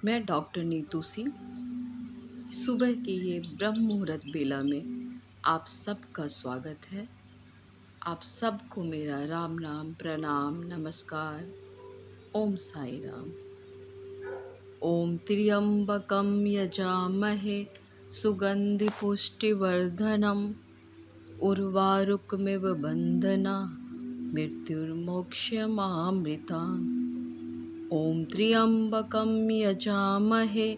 मैं डॉक्टर नीतू सिंह सुबह की ये ब्रह्म मुहूर्त बेला में आप सबका स्वागत है। आप सबको मेरा राम नाम प्रणाम नमस्कार। ओम साई राम। ओम त्र्यंबकम यजामहे सुगंधि पुष्टिवर्धनम उर्वारुकमिव बंधना मृत्युर्मोक्षमामृताम्। ओम त्र्यंबकं यजामहे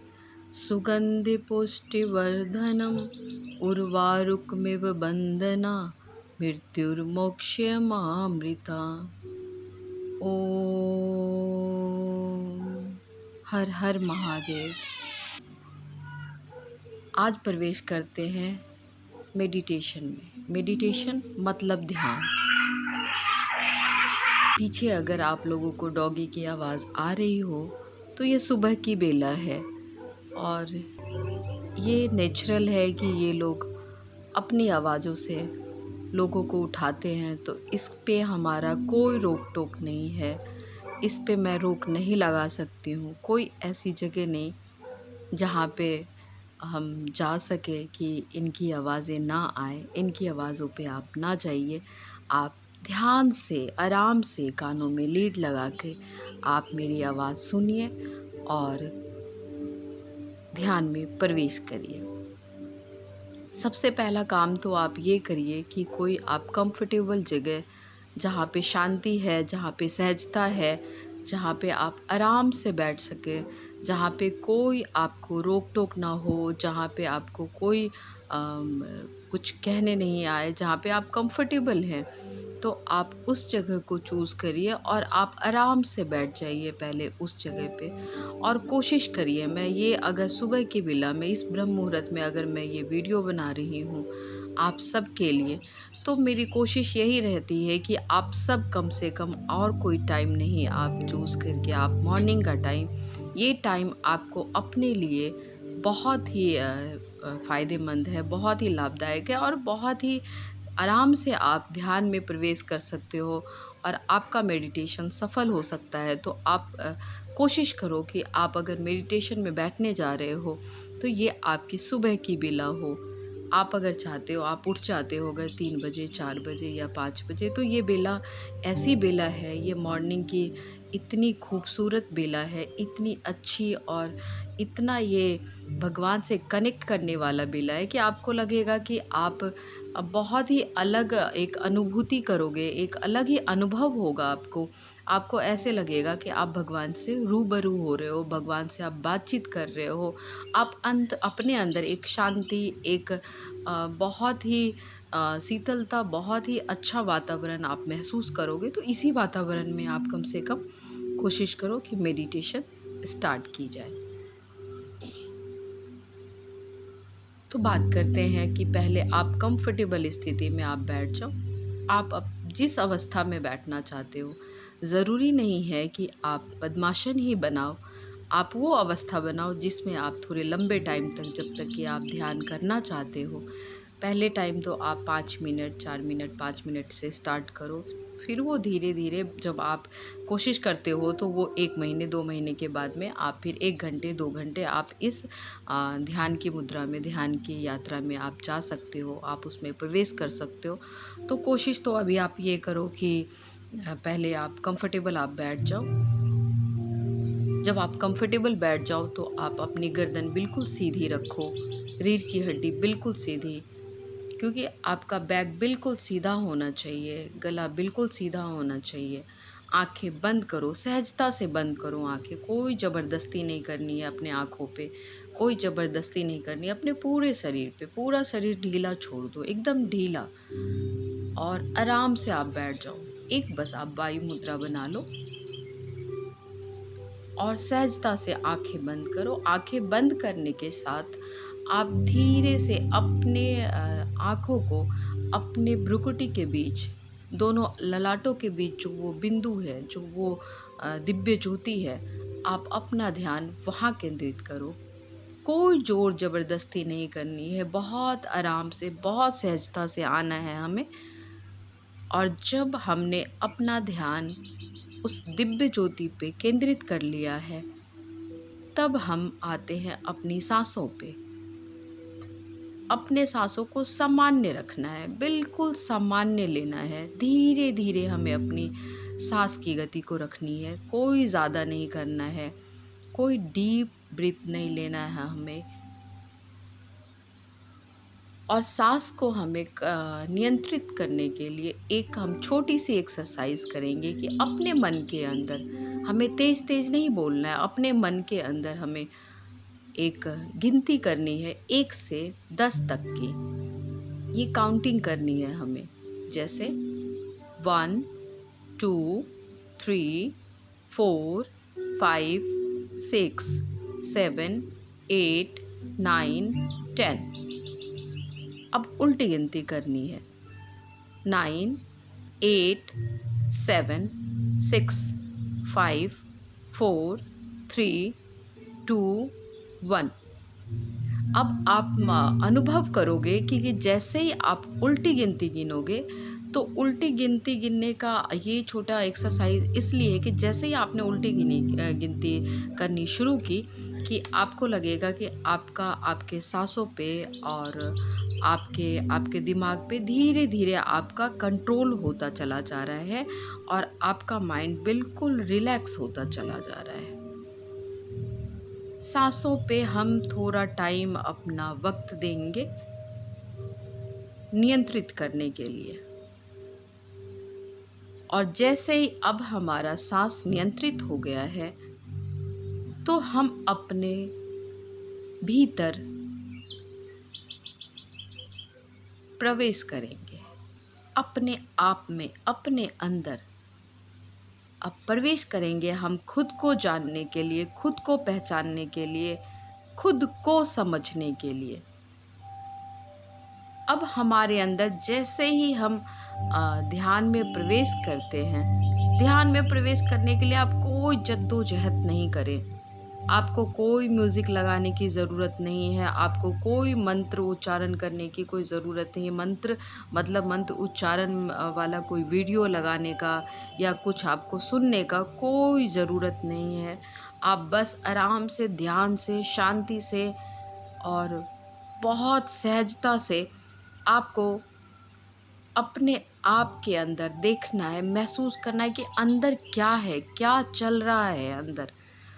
सुगंधिपुष्टिवर्धनम् उर्वारुकमिव बंधना मृत्युर्मोक्षमामृताम्। ओम हर हर महादेव। आज प्रवेश करते हैं मेडिटेशन में। मेडिटेशन मतलब ध्यान। पीछे अगर आप लोगों को डॉगी की आवाज़ आ रही हो तो ये सुबह की बेला है और ये नेचुरल है कि ये लोग अपनी आवाज़ों से लोगों को उठाते हैं, तो इस पे हमारा कोई रोक टोक नहीं है। इस पे मैं रोक नहीं लगा सकती हूँ। कोई ऐसी जगह नहीं जहाँ पे हम जा सके कि इनकी आवाज़ें ना आए। इनकी आवाज़ों पे आप ना जाइए। आप ध्यान से आराम से कानों में लीड लगा के आप मेरी आवाज़ सुनिए और ध्यान में प्रवेश करिए। सबसे पहला काम तो आप ये करिए कि कोई आप कंफर्टेबल जगह, जहाँ पे शांति है, जहाँ पे सहजता है, जहाँ पे आप आराम से बैठ सके, जहाँ पे कोई आपको रोक टोक ना हो, जहाँ पे आपको कोई कुछ कहने नहीं आए, जहाँ पे आप कंफर्टेबल हैं, तो आप उस जगह को चूज़ करिए और आप आराम से बैठ जाइए पहले उस जगह पे। और कोशिश करिए, मैं ये अगर सुबह की बेला में इस ब्रह्म मुहूर्त में अगर मैं ये वीडियो बना रही हूँ आप सब के लिए, तो मेरी कोशिश यही रहती है कि आप सब कम से कम और कोई टाइम नहीं आप चूज़ करके आप मॉर्निंग का टाइम, ये टाइम आपको अपने लिए बहुत ही फ़ायदेमंद है, बहुत ही लाभदायक है और बहुत ही आराम से आप ध्यान में प्रवेश कर सकते हो और आपका मेडिटेशन सफल हो सकता है। तो आप कोशिश करो कि आप अगर मेडिटेशन में बैठने जा रहे हो तो ये आपकी सुबह की बेला हो। आप अगर चाहते हो, आप उठ जाते हो अगर 3 बजे, 4 बजे या 5 बजे, तो ये बेला ऐसी बेला है, ये मॉर्निंग की इतनी खूबसूरत बेला है, इतनी अच्छी और इतना ये भगवान से कनेक्ट करने वाला बेला है कि आपको लगेगा कि आप बहुत ही अलग एक अनुभूति करोगे, एक अलग ही अनुभव होगा आपको। आपको ऐसे लगेगा कि आप भगवान से रूबरू हो रहे हो, भगवान से आप बातचीत कर रहे हो। आप अपने अंदर एक शांति, एक बहुत ही शीतलता, बहुत ही अच्छा वातावरण आप महसूस करोगे। तो इसी वातावरण में आप कम से कम कोशिश करो कि मेडिटेशन स्टार्ट की जाए। तो बात करते हैं कि पहले आप कंफर्टेबल स्थिति में आप बैठ जाओ। आप जिस अवस्था में बैठना चाहते हो, ज़रूरी नहीं है कि आप पद्मासन ही बनाओ। आप वो अवस्था बनाओ जिसमें आप थोड़े लंबे टाइम तक, जब तक कि आप ध्यान करना चाहते हो। पहले टाइम तो आप 5 मिनट, 4 मिनट, 5 मिनट से स्टार्ट करो। फिर वो धीरे धीरे जब आप कोशिश करते हो तो वो 1 महीने 2 महीने के बाद में आप फिर 1 घंटे 2 घंटे आप इस ध्यान की मुद्रा में, ध्यान की यात्रा में आप जा सकते हो, आप उसमें प्रवेश कर सकते हो। तो कोशिश तो अभी आप ये करो कि पहले आप कंफर्टेबल आप बैठ जाओ। जब आप कंफर्टेबल बैठ जाओ तो आप अपनी गर्दन बिल्कुल सीधी रखो, रीढ़ की हड्डी बिल्कुल सीधी, क्योंकि आपका बैक बिल्कुल सीधा होना चाहिए, गला बिल्कुल सीधा होना चाहिए। आँखें बंद करो, सहजता से बंद करो आँखें। कोई ज़बरदस्ती नहीं करनी है अपने आँखों पे, कोई ज़बरदस्ती नहीं करनी है अपने पूरे शरीर पे। पूरा शरीर ढीला छोड़ दो, एकदम ढीला, और आराम से आप बैठ जाओ। एक बस आप वायु मुद्रा बना लो और सहजता से आँखें बंद करो। आँखें बंद करने के साथ आप धीरे से अपने आँखों को अपने भ्रुकुटी के बीच, दोनों ललाटों के बीच जो वो बिंदु है, जो वो दिव्य ज्योति है, आप अपना ध्यान वहाँ केंद्रित करो। कोई ज़ोर ज़बरदस्ती नहीं करनी है, बहुत आराम से, बहुत सहजता से आना है हमें। और जब हमने अपना ध्यान उस दिव्य ज्योति पे केंद्रित कर लिया है, तब हम आते हैं अपनी सांसों पे। अपने सांसों को सामान्य रखना है, बिल्कुल सामान्य लेना है। धीरे धीरे हमें अपनी सांस की गति को रखनी है, कोई ज़्यादा नहीं करना है, कोई डीप ब्रीथ नहीं लेना है हमें। और सांस को हमें नियंत्रित करने के लिए एक हम छोटी सी एक्सरसाइज करेंगे कि अपने मन के अंदर हमें तेज़ तेज़ नहीं बोलना है। अपने मन के अंदर हमें एक गिनती करनी है 1 से 10 तक की। ये काउंटिंग करनी है हमें, जैसे 1 2 3 4 5 6 7 8 9 10। अब उल्टी गिनती करनी है 9 8 7 6 5 4 3 2 1। अब आप अनुभव करोगे कि जैसे ही आप उल्टी गिनती गिनोगे, तो उल्टी गिनती गिनने का ये छोटा एक्सरसाइज इसलिए है कि जैसे ही आपने उल्टी गिनती करनी शुरू की, कि आपको लगेगा कि आपके सांसों पे और आपके दिमाग पे धीरे धीरे आपका कंट्रोल होता चला जा रहा है और आपका माइंड बिल्कुल रिलैक्स होता चला जा रहा है। सांसों पे हम थोड़ा टाइम अपना वक्त देंगे नियंत्रित करने के लिए। और जैसे ही अब हमारा सांस नियंत्रित हो गया है, तो हम अपने भीतर प्रवेश करेंगे, अपने आप में, अपने अंदर। अब प्रवेश करेंगे हम खुद को जानने के लिए, खुद को पहचानने के लिए, खुद को समझने के लिए। अब हमारे अंदर जैसे ही हम ध्यान में प्रवेश करते हैं, ध्यान में प्रवेश करने के लिए आप कोई जद्दोजहद नहीं करें। आपको कोई म्यूज़िक लगाने की ज़रूरत नहीं है, आपको कोई मंत्र उच्चारण करने की कोई ज़रूरत नहीं है। मंत्र उच्चारण वाला कोई वीडियो लगाने का या कुछ आपको सुनने का कोई ज़रूरत नहीं है। आप बस आराम से, ध्यान से, शांति से और बहुत सहजता से आपको अपने आप के अंदर देखना है, महसूस करना है कि अंदर क्या है, क्या चल रहा है अंदर।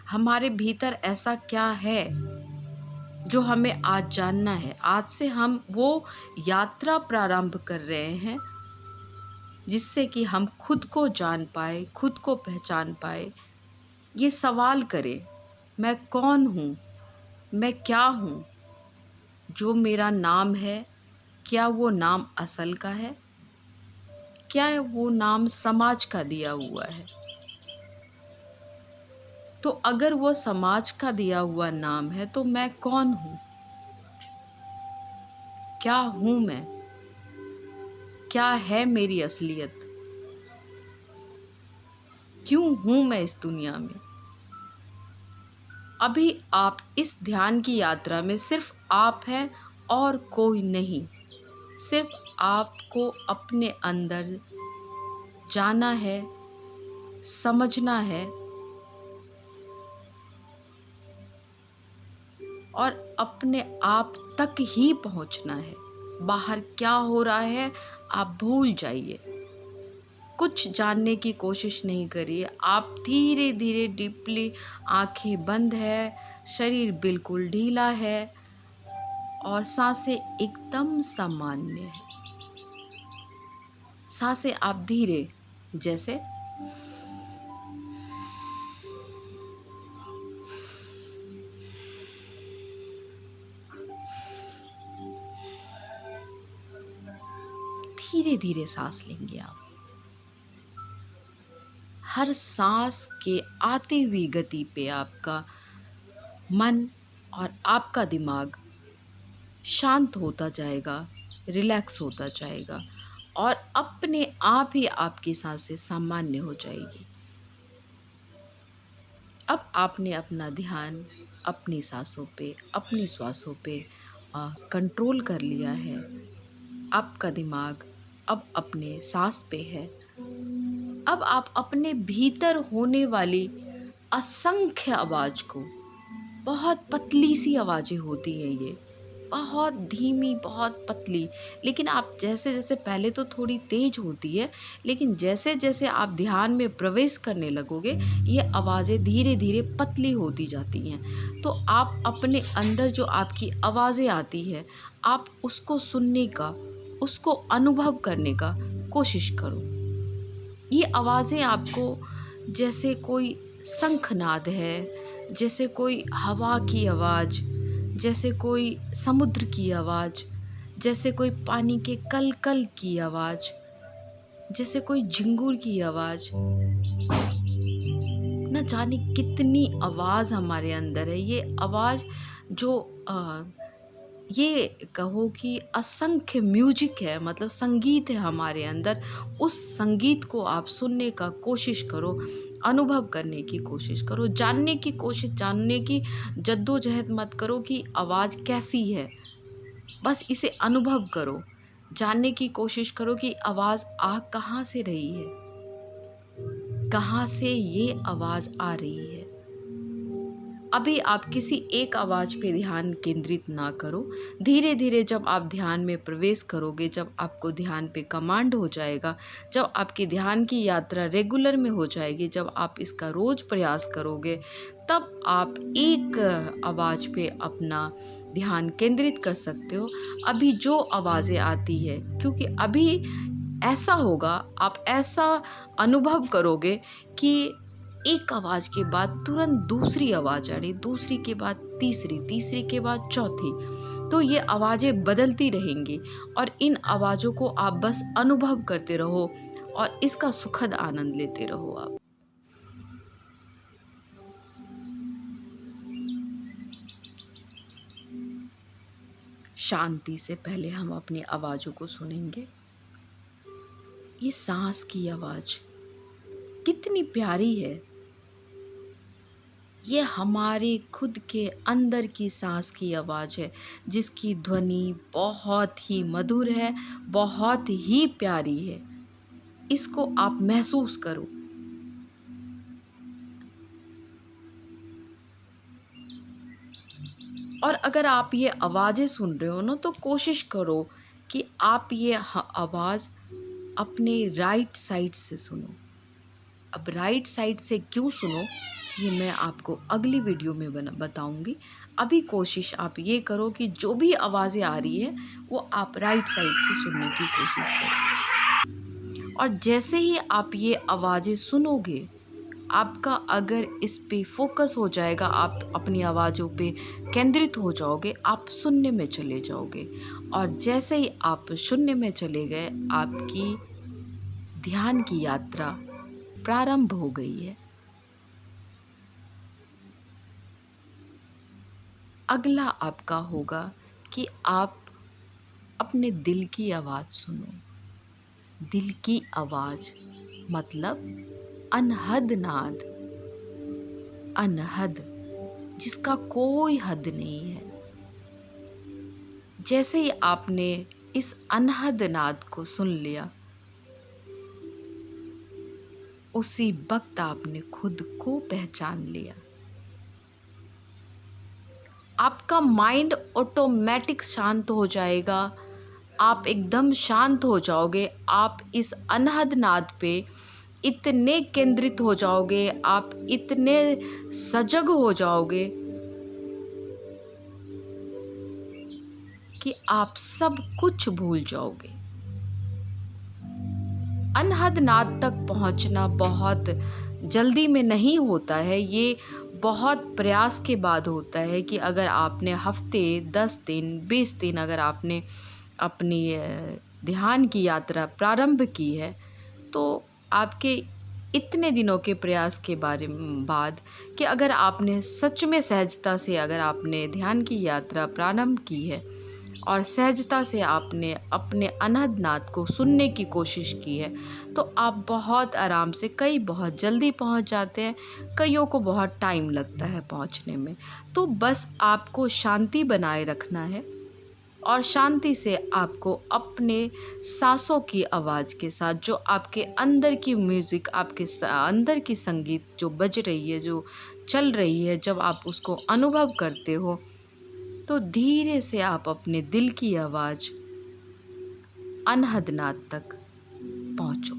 हमारे भीतर ऐसा क्या है जो हमें आज जानना है। आज से हम वो यात्रा प्रारंभ कर रहे हैं जिससे कि हम खुद को जान पाए, खुद को पहचान पाए। ये सवाल करें, मैं कौन हूँ, मैं क्या हूँ, जो मेरा नाम है, क्या वो नाम असल का है, क्या वो नाम समाज का दिया हुआ है। तो अगर वो समाज का दिया हुआ नाम है, तो मैं कौन हूँ, क्या हूँ मैं, क्या है मेरी असलियत, क्यों हूँ मैं इस दुनिया में। अभी आप इस ध्यान की यात्रा में सिर्फ आप हैं और कोई नहीं। सिर्फ आपको अपने अंदर जाना है, समझना है और अपने आप तक ही पहुंचना है। बाहर क्या हो रहा है आप भूल जाइए, कुछ जानने की कोशिश नहीं करिए। आप धीरे धीरे डीपली, आंखें बंद है, शरीर बिल्कुल ढीला है और सांसें एकदम सामान्य है। सांसें आप धीरे, जैसे धीरे धीरे सांस लेंगे आप। हर सांस के आती हुई गति पे आपका मन और आपका दिमाग शांत होता जाएगा, रिलैक्स होता जाएगा और अपने आप ही आपकी सांसें सामान्य हो जाएगी। अब आपने अपना ध्यान अपनी सांसों पे, अपनी श्वासों पे कंट्रोल कर लिया है। आपका दिमाग अब अपने सांस पे है। अब आप अपने भीतर होने वाली असंख्य आवाज़ को बहुत पतली सी आवाज़ें होती हैं ये, बहुत धीमी, बहुत पतली। लेकिन आप जैसे-जैसे पहले तो थोड़ी तेज़ होती है, लेकिन जैसे-जैसे आप ध्यान में प्रवेश करने लगोगे, ये आवाज़ें धीरे-धीरे पतली होती जाती हैं। तो आप अपने अंदर जो आपकी आवाज़ें आती है, आप उसको सुनने का, उसको अनुभव करने का कोशिश करो। ये आवाज़ें आपको जैसे कोई शंखनाद है, जैसे कोई हवा की आवाज़, जैसे कोई समुद्र की आवाज़, जैसे कोई पानी के कल-कल की आवाज़, जैसे कोई झिंगुर की आवाज़, ना जाने कितनी आवाज़ हमारे अंदर है। ये आवाज़ जो ये कहो कि असंख्य म्यूजिक है, मतलब संगीत है हमारे अंदर। उस संगीत को आप सुनने का कोशिश करो, अनुभव करने की कोशिश करो, जानने की जद्दोजहद मत करो कि आवाज़ कैसी है। बस इसे अनुभव करो, जानने की कोशिश करो कि आवाज़ आ कहाँ से रही है, कहाँ से ये आवाज़ आ रही है। अभी आप किसी एक आवाज़ पे ध्यान केंद्रित ना करो। धीरे-धीरे जब आप ध्यान में प्रवेश करोगे, जब आपको ध्यान पे कमांड हो जाएगा, जब आपकी ध्यान की यात्रा रेगुलर में हो जाएगी, जब आप इसका रोज़ प्रयास करोगे, तब आप एक आवाज़ पे अपना ध्यान केंद्रित कर सकते हो। अभी जो आवाज़ें आती है, क्योंकि अभी ऐसा होगा, आप ऐसा अनुभव करोगे कि एक आवाज़ के बाद तुरंत दूसरी आवाज़ आ रही, दूसरी के बाद तीसरी, तीसरी के बाद चौथी। तो ये आवाज़ें बदलती रहेंगी और इन आवाज़ों को आप बस अनुभव करते रहो और इसका सुखद आनंद लेते रहो आप। शांति से पहले हम अपनी आवाज़ों को सुनेंगे। ये सांस की आवाज़ कितनी प्यारी है। ये हमारे खुद के अंदर की सांस की आवाज़ है, जिसकी ध्वनि बहुत ही मधुर है, बहुत ही प्यारी है। इसको आप महसूस करो। और अगर आप ये आवाज़ें सुन रहे हो ना, तो कोशिश करो कि आप ये आवाज़ अपने राइट साइड से सुनो। अब राइट साइड से क्यों सुनो, ये मैं आपको अगली वीडियो में बताऊंगी। अभी कोशिश आप ये करो कि जो भी आवाज़ें आ रही है वो आप राइट साइड से सुनने की कोशिश करो। और जैसे ही आप ये आवाज़ें सुनोगे, आपका अगर इस पे फोकस हो जाएगा, आप अपनी आवाज़ों पे केंद्रित हो जाओगे, आप सुनने में चले जाओगे। और जैसे ही आप सुनने में चले गए, आपकी ध्यान की यात्रा प्रारंभ हो गई है। अगला आपका होगा कि आप अपने दिल की आवाज़ सुनो। दिल की आवाज़ मतलब अनहद नाद, अनहद, जिसका कोई हद नहीं है। जैसे ही आपने इस अनहद नाद को सुन लिया, उसी वक्त आपने खुद को पहचान लिया। आपका माइंड ऑटोमेटिक शांत हो जाएगा, आप एकदम शांत हो जाओगे। आप इस अनहद नाद पे इतने केंद्रित हो जाओगे, आप इतने सजग हो जाओगे कि आप सब कुछ भूल जाओगे। अनहद नाद तक पहुंचना बहुत जल्दी में नहीं होता है, ये बहुत प्रयास के बाद होता है। कि अगर आपने हफ्ते, 10 दिन, 20 दिन अगर आपने अपनी ध्यान की यात्रा प्रारंभ की है, तो आपके इतने दिनों के प्रयास के बाद कि अगर आपने सच में सहजता से अगर आपने ध्यान की यात्रा प्रारंभ की है और सहजता से आपने अपने अनहद नाद को सुनने की कोशिश की है, तो आप बहुत आराम से, कई बहुत जल्दी पहुंच जाते हैं, कईयों को बहुत टाइम लगता है पहुंचने में। तो बस आपको शांति बनाए रखना है, और शांति से आपको अपने सांसों की आवाज़ के साथ, जो आपके अंदर की म्यूज़िक, आपके अंदर की संगीत जो बज रही है, जो चल रही है, जब आप उसको अनुभव करते हो, तो धीरे से आप अपने दिल की आवाज़ अनहद नाद तक पहुँचो।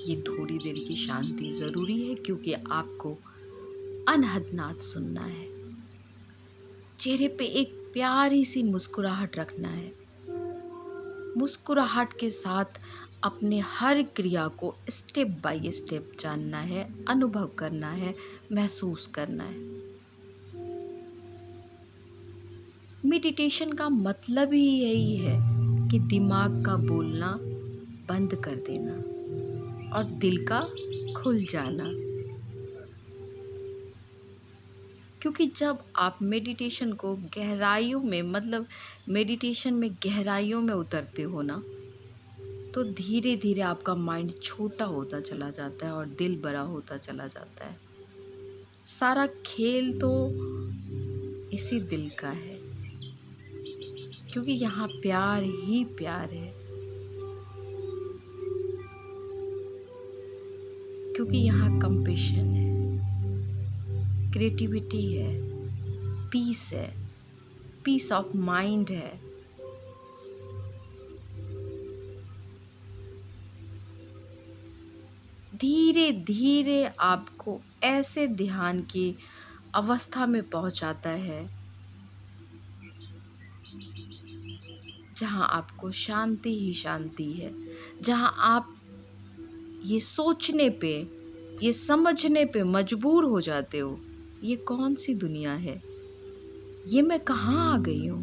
ये थोड़ी देर की शांति ज़रूरी है, क्योंकि आपको अनहद नाद सुनना है। चेहरे पे एक प्यारी सी मुस्कुराहट रखना है। मुस्कुराहट के साथ अपने हर क्रिया को स्टेप बाय स्टेप जानना है, अनुभव करना है, महसूस करना है। मेडिटेशन का मतलब ही यही है कि दिमाग का बोलना बंद कर देना और दिल का खुल जाना। क्योंकि जब आप मेडिटेशन को गहराइयों में, मतलब मेडिटेशन में गहराइयों में उतरते हो ना, तो धीरे धीरे आपका माइंड छोटा होता चला जाता है और दिल बड़ा होता चला जाता है। सारा खेल तो इसी दिल का है, क्योंकि यहाँ प्यार ही प्यार है, क्योंकि यहाँ कंपैशन है, क्रिएटिविटी है, पीस है, पीस ऑफ माइंड है। धीरे धीरे आपको ऐसे ध्यान की अवस्था में पहुंचाता है जहां आपको शांति ही शांति है, जहां आप ये सोचने पे, ये समझने पे मजबूर हो जाते हो, ये कौन सी दुनिया है, ये मैं कहाँ आ गई हूँ,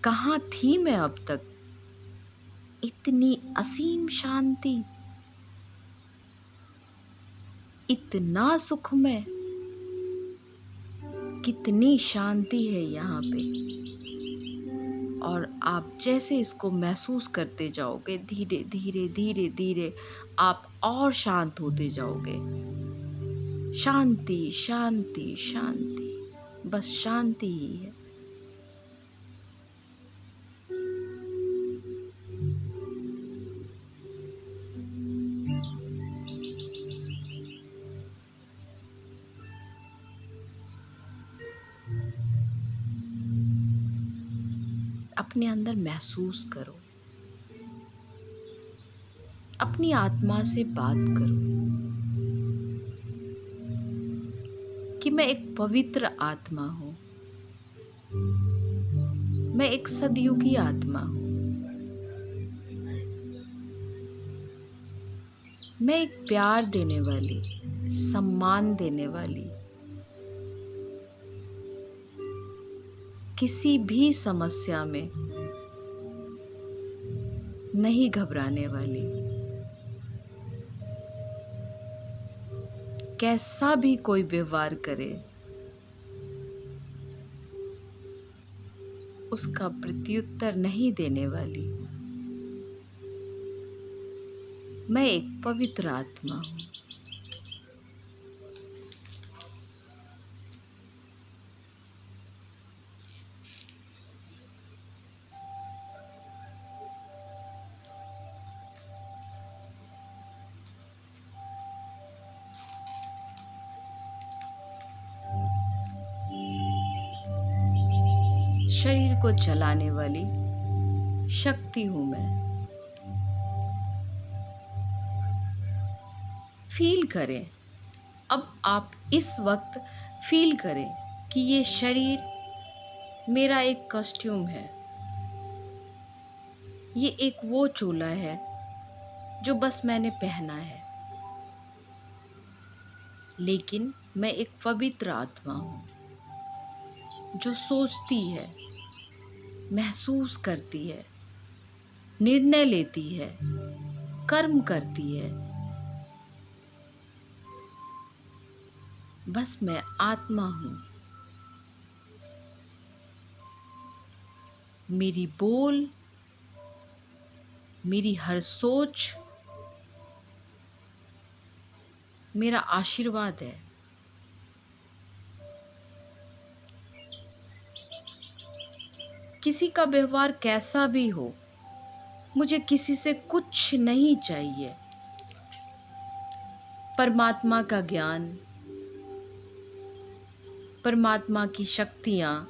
कहाँ थी मैं अब तक। इतनी असीम शांति, इतना सुखमय, कितनी शांति है यहाँ पे। और आप जैसे इसको महसूस करते जाओगे, धीरे धीरे धीरे धीरे आप और शांत होते जाओगे। शांति शांति शांति, बस शांति ही है। अपने अंदर महसूस करो, अपनी आत्मा से बात करो कि मैं एक पवित्र आत्मा हूँ, मैं एक सदयुगी आत्मा हूँ, मैं एक प्यार देने वाली, सम्मान देने वाली, किसी भी समस्या में नहीं घबराने वाली, कैसा भी कोई व्यवहार करे उसका प्रत्युत्तर नहीं देने वाली, मैं एक पवित्र आत्मा हूँ। शरीर को चलाने वाली शक्ति हूँ मैं। फील करें, अब आप इस वक्त फील करें कि ये शरीर मेरा एक कॉस्ट्यूम है, ये एक वो चोला है जो बस मैंने पहना है, लेकिन मैं एक पवित्र आत्मा हूँ जो सोचती है, महसूस करती है, निर्णय लेती है, कर्म करती है। बस मैं आत्मा हूँ। मेरी बोल, मेरी हर सोच मेरा आशीर्वाद है। किसी का व्यवहार कैसा भी हो, मुझे किसी से कुछ नहीं चाहिए। परमात्मा का ज्ञान, परमात्मा की शक्तियाँ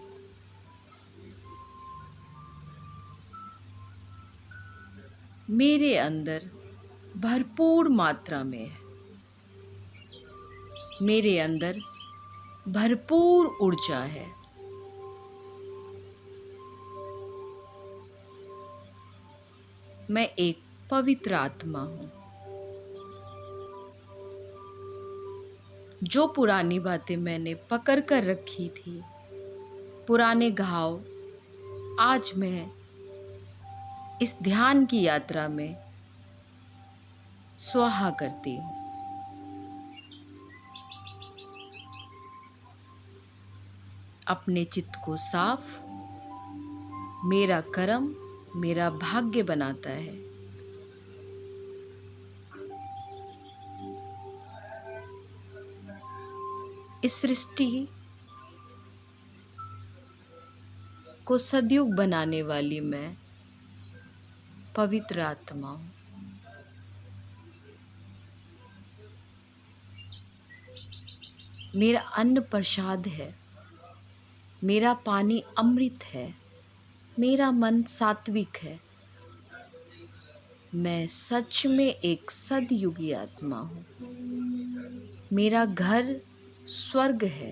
मेरे अंदर भरपूर मात्रा में है। मेरे अंदर भरपूर ऊर्जा है। मैं एक पवित्र आत्मा हूँ। जो पुरानी बातें मैंने पकड़ कर रखी थी, पुराने घाव, आज मैं इस ध्यान की यात्रा में स्वाहा करती हूँ। अपने चित्त को साफ मेरा कर्म, मेरा भाग्य बनाता है। इस सृष्टि को सद्युग बनाने वाली मैं पवित्र आत्मा हूँ। मेरा अन्न प्रसाद है, मेरा पानी अमृत है, मेरा मन सात्विक है। मैं सच में एक सदयुगी आत्मा हूँ। मेरा घर स्वर्ग है।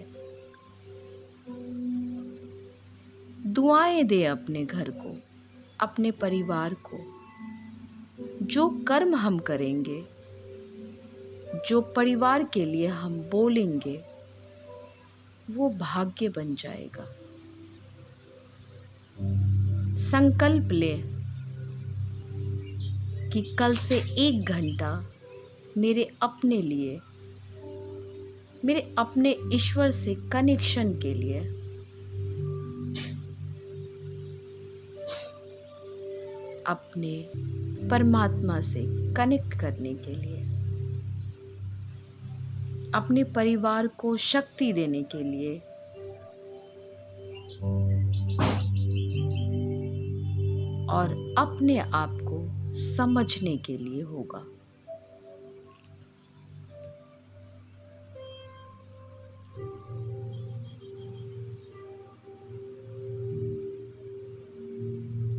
दुआएं दे अपने घर को, अपने परिवार को। जो कर्म हम करेंगे, जो परिवार के लिए हम बोलेंगे, वो भाग्य बन जाएगा। संकल्प ले कि कल से 1 घंटा मेरे अपने लिए, मेरे अपने ईश्वर से कनेक्शन के लिए अपने परमात्मा से कनेक्ट करने के लिए, अपने परिवार को शक्ति देने के लिए और अपने आप को समझने के लिए होगा।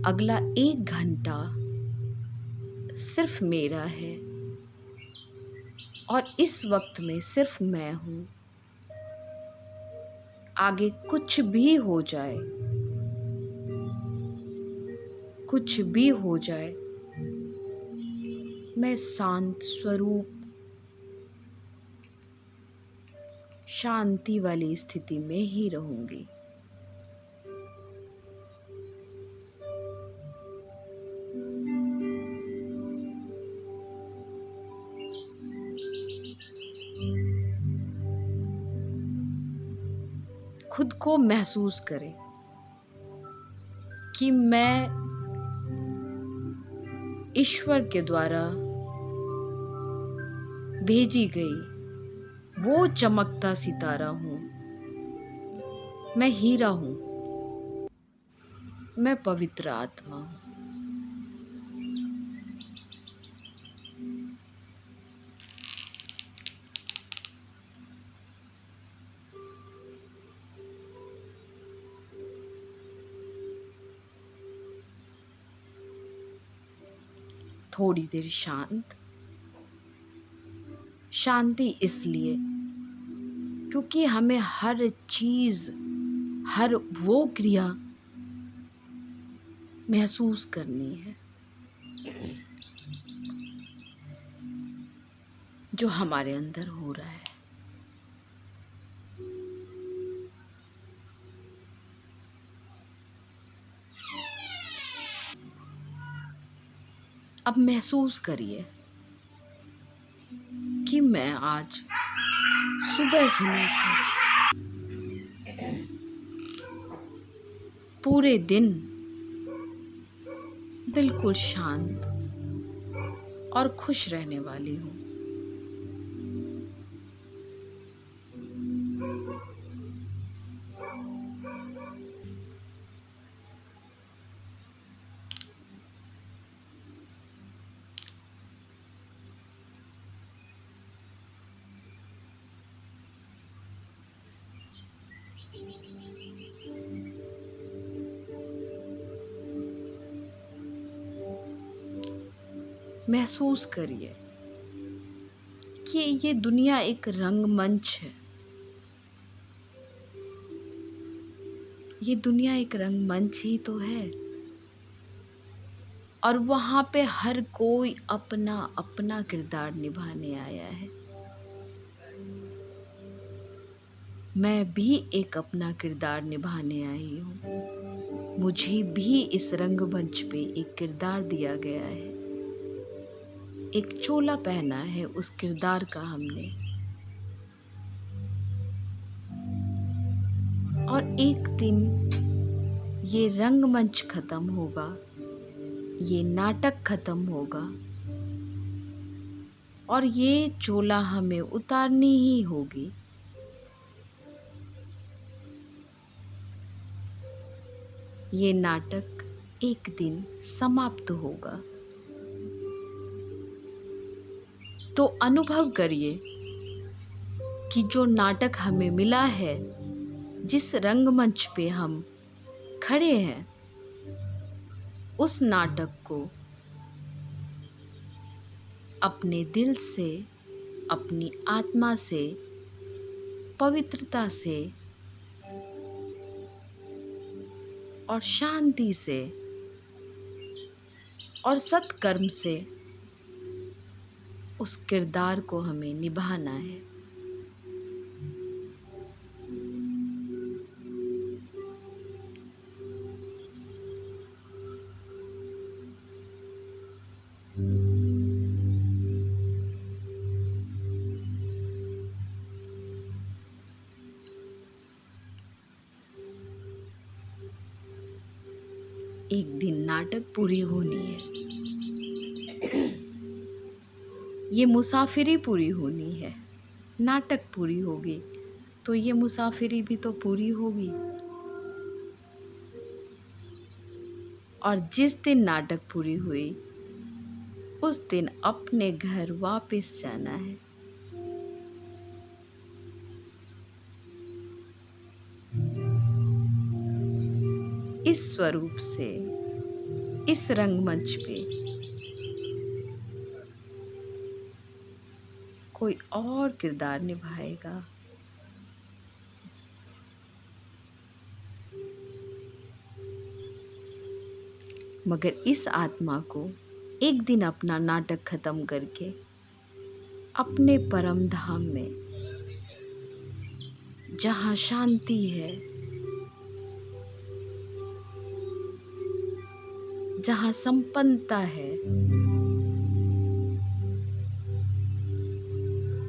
अगला 1 घंटा सिर्फ मेरा है और इस वक्त में सिर्फ मैं हूँ। आगे कुछ भी हो जाए, कुछ भी हो जाए, मैं शांत स्वरूप, शांति वाली स्थिति में ही रहूंगी। खुद को महसूस करें कि मैं ईश्वर के द्वारा भेजी गई वो चमकता सितारा हूँ। मैं हीरा हूँ। मैं पवित्र आत्मा हूँ। थोड़ी देर शांति इसलिए क्योंकि हमें हर चीज़, हर वो क्रिया महसूस करनी है जो हमारे अंदर हो रहा है। अब महसूस करिए कि मैं आज सुबह से लेकर पूरे दिन बिल्कुल शांत और खुश रहने वाली हूँ। महसूस करिए कि ये दुनिया एक रंगमंच है। ये दुनिया एक रंगमंच ही तो है, और वहाँ पे हर कोई अपना अपना किरदार निभाने आया है। मैं भी एक अपना किरदार निभाने आई हूँ। मुझे भी इस रंगमंच पे एक किरदार दिया गया है। एक चोला पहना है उस किरदार का हमने, और एक दिन ये रंगमंच खत्म होगा, ये नाटक खत्म होगा, और ये चोला हमें उतारनी ही होगी। ये नाटक एक दिन समाप्त होगा। तो अनुभव करिए कि जो नाटक हमें मिला है, जिस रंगमंच पे हम खड़े हैं, उस नाटक को अपने दिल से, अपनी आत्मा से, पवित्रता से और शांति से और सत्कर्म से उस किरदार को हमें निभाना है। एक दिन नाटक पूरी होनी है। ये मुसाफिरी पूरी होनी है। नाटक पूरी होगी तो ये मुसाफिरी भी तो पूरी होगी। और जिस दिन नाटक पूरी हुई, उस दिन अपने घर वापस जाना है। इस स्वरूप से, इस रंगमंच पे कोई और किरदार निभाएगा। मगर इस आत्मा को एक दिन अपना नाटक खत्म करके अपने परम धाम में, जहाँ शांति है, जहाँ संपन्नता है,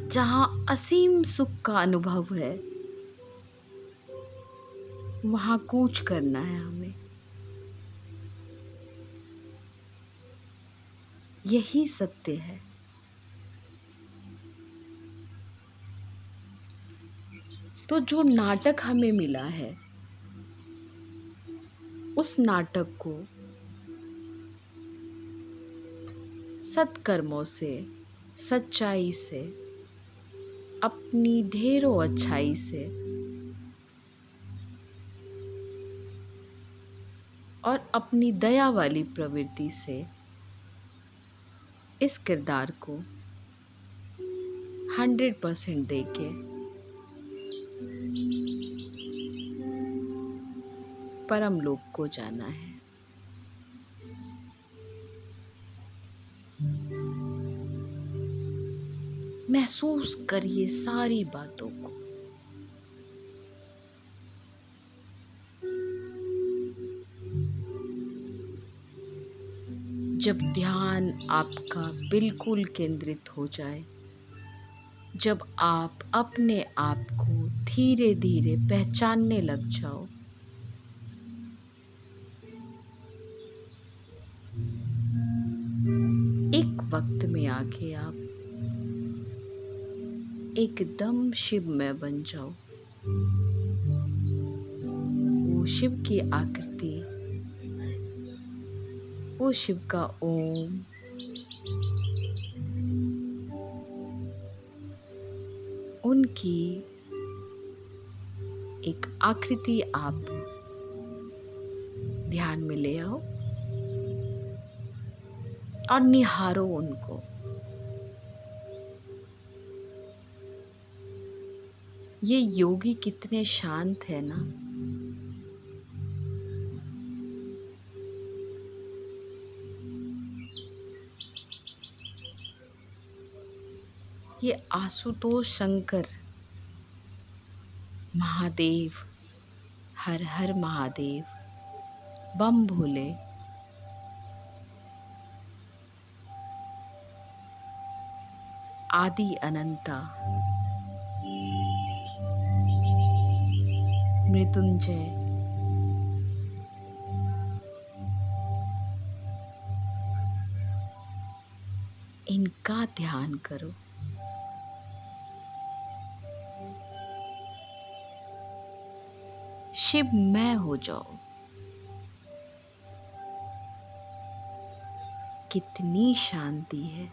जहाँ असीम सुख का अनुभव है, वहाँ कूच करना है हमें। यही सत्य है। तो जो नाटक हमें मिला है, उस नाटक को सत्कर्मों से, सच्चाई से, अपनी ढेरों अच्छाई से और अपनी दया वाली प्रवृत्ति से इस किरदार को 100% देके परम लोक को जाना है। महसूस करिए सारी बातों को। जब ध्यान आपका बिल्कुल केंद्रित हो जाए, जब आप अपने आप को धीरे धीरे पहचानने लग जाओ, एक वक्त में आके आप एकदम शिवमय बन जाओ। वो शिव की आकृति, वो शिव का ओम, उनकी एक आकृति आप ध्यान में ले आओ और निहारो उनको। ये योगी कितने शांत है ना। ये आशुतोष शंकर महादेव, हर हर महादेव, बम भोले, आदि अनंता, मृत्युंजय, इनका ध्यान करो। शिवमय हो जाओ। कितनी शांति है,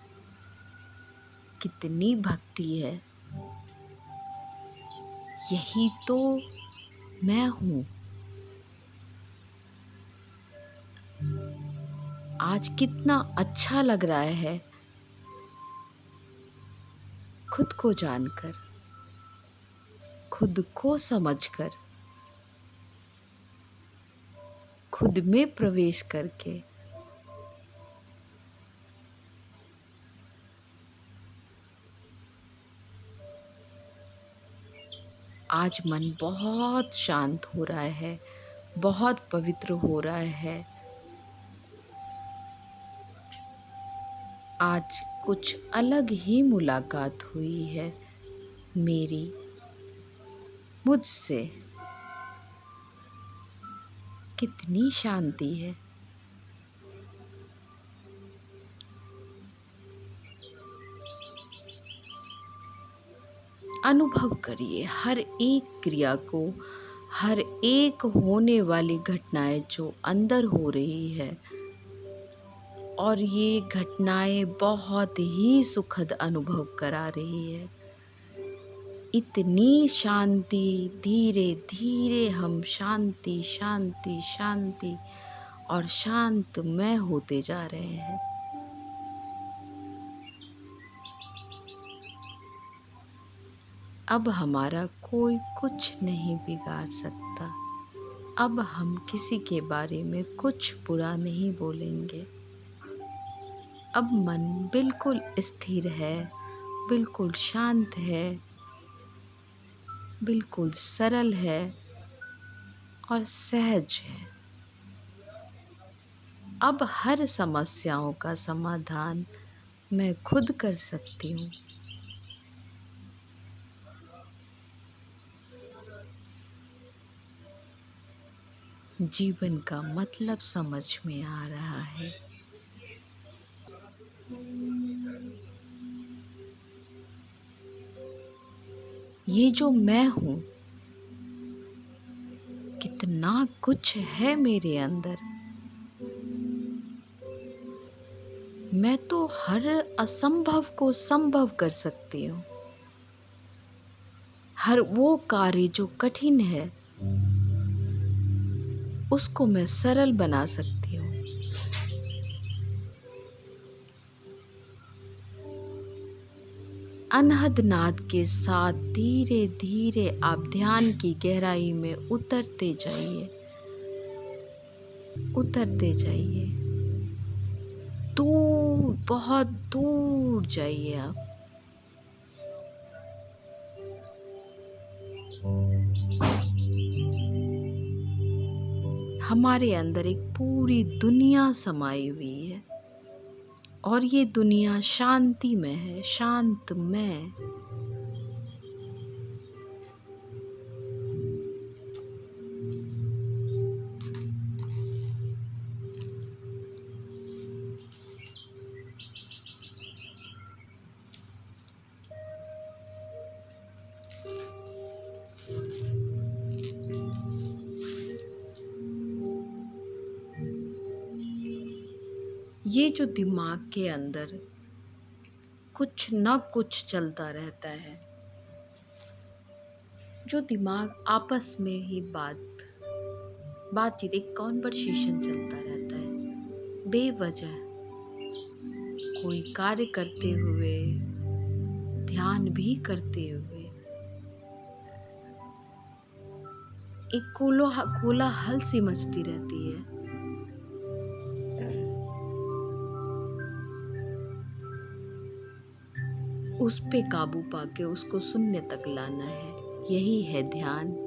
कितनी भक्ति है। यही तो मैं हूँ। आज कितना अच्छा लग रहा है खुद को जानकर, खुद को समझकर, खुद में प्रवेश करके। आज मन बहुत शांत हो रहा है, बहुत पवित्र हो रहा है। आज कुछ अलग ही मुलाकात हुई है मेरी मुझसे। कितनी शांति है। अनुभव करिए हर एक क्रिया को, हर एक होने वाली घटनाएं जो अंदर हो रही है। और ये घटनाएं बहुत ही सुखद अनुभव करा रही है। इतनी शांति, धीरे धीरे हम शांति शांति शांति और शांतमय होते जा रहे हैं। अब हमारा कोई कुछ नहीं बिगाड़ सकता। अब हम किसी के बारे में कुछ बुरा नहीं बोलेंगे। अब मन बिल्कुल स्थिर है, बिल्कुल शांत है, बिल्कुल सरल है और सहज है। अब हर समस्याओं का समाधान मैं खुद कर सकती हूँ। जीवन का मतलब समझ में आ रहा है। ये जो मैं हूँ, कितना कुछ है मेरे अंदर। मैं तो हर असंभव को संभव कर सकती हूँ। हर वो कार्य जो कठिन है उसको मैं सरल बना सकती हूँ। अनहद नाद के साथ धीरे धीरे आप ध्यान की गहराई में उतरते जाइए, उतरते जाइए। दूर, बहुत दूर जाइए आप। हमारे अंदर एक पूरी दुनिया समाई हुई है और ये दुनिया शांति में है, शांतमय। ये जो दिमाग के अंदर कुछ ना कुछ चलता रहता है, जो दिमाग आपस में ही बातचीत एक कॉन्वर्सेशन चलता रहता है बेवजह, कोई कार्य करते हुए, ध्यान भी करते हुए, एक कोलाहल सी मचती रहती है। उस पे काबू पाके उसको शून्य तक लाना है। यही है ध्यान,